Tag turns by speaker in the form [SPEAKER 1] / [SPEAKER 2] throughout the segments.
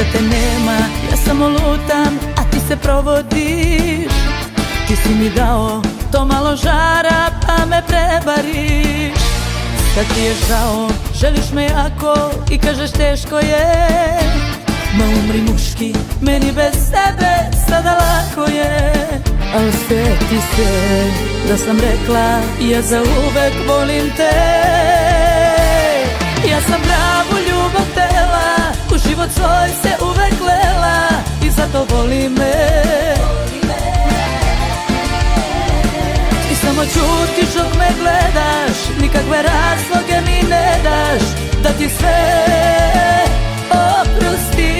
[SPEAKER 1] kad te nema, ja samo lutam, a ti se provodiš. Ti si mi dao to malo žara, pa me prebariš. Kad ti je žao, želiš me jako i kažeš teško je. Ma umri muški, meni bez sebe sada lako je. Al sjeti se da sam rekla, ja za uvek volim te. Ja sam pravu ljubav tela, u život svoj se uvek lela i zato voli me. Ti samo čutiš dok me gledaš, nikakve razloge mi ne daš da ti sve oprostim.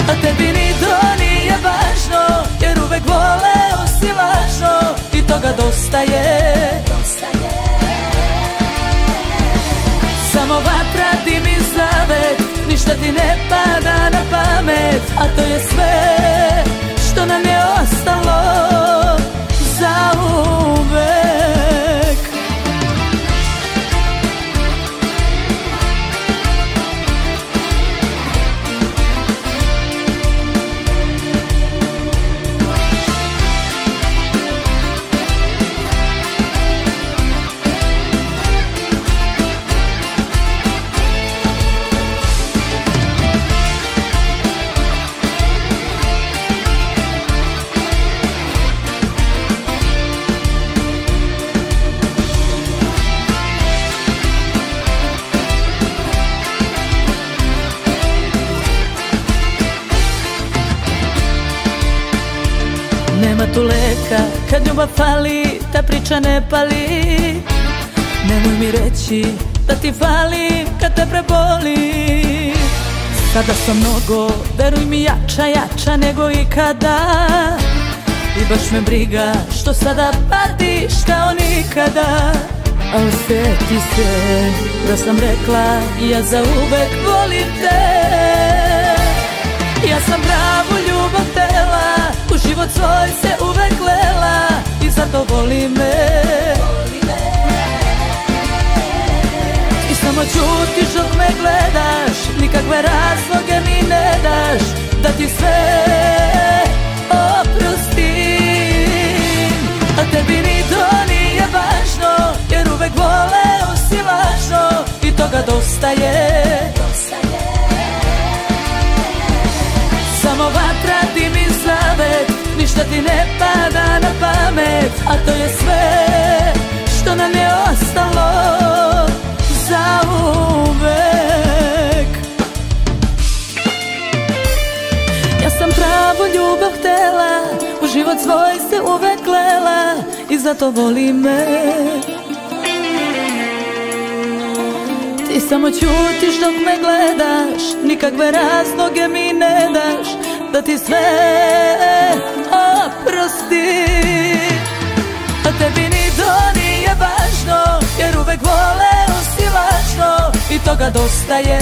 [SPEAKER 1] A tebi ni to nije važno, jer uvek voleo si lažno i toga dosta je. Samo vatra dim i zavet, ništa ti ne pada na pamet. A to je sve što nam je ostalo za uvek. Nema tu leka, kad ljubav fali, ta priča ne pali. Nemoj mi reći da ti fali kad te preboli. Sada sam mnogo, veruj mi, jača nego ikada. I baš me briga što sada patiš kao nikada. Al sjeti se da sam rekla, ja za uvek volim te. Ja sam pravu ljubav tela, u život svoj se uvek lela i zato voli me. I samo čutiš dok me gledaš, nikakve razloge mi ne daš da ti sve oprostim. A tebi ni to nije važno, jer uvek voleo si lažno i toga dosta je. Samo vatra dim i zavet, ništa ti ne pada na pamet. A to je sve što nam je ostalo za uvek. Ja sam pravu ljubav htela, u život svoj se uvek lela i zato voli me. Ti samo čutiš dok me gledaš, nikakve razloge mi ne daš da ti sve oprostim. A tebi ni to nije važno, jer uvek voleo si lažno i toga dosta je.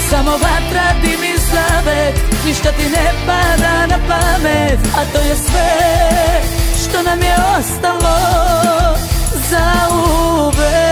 [SPEAKER 1] Samo vatra dim i zavet, ništa ti ne pada na pamet. A to je sve što nam je ostalo za uvek.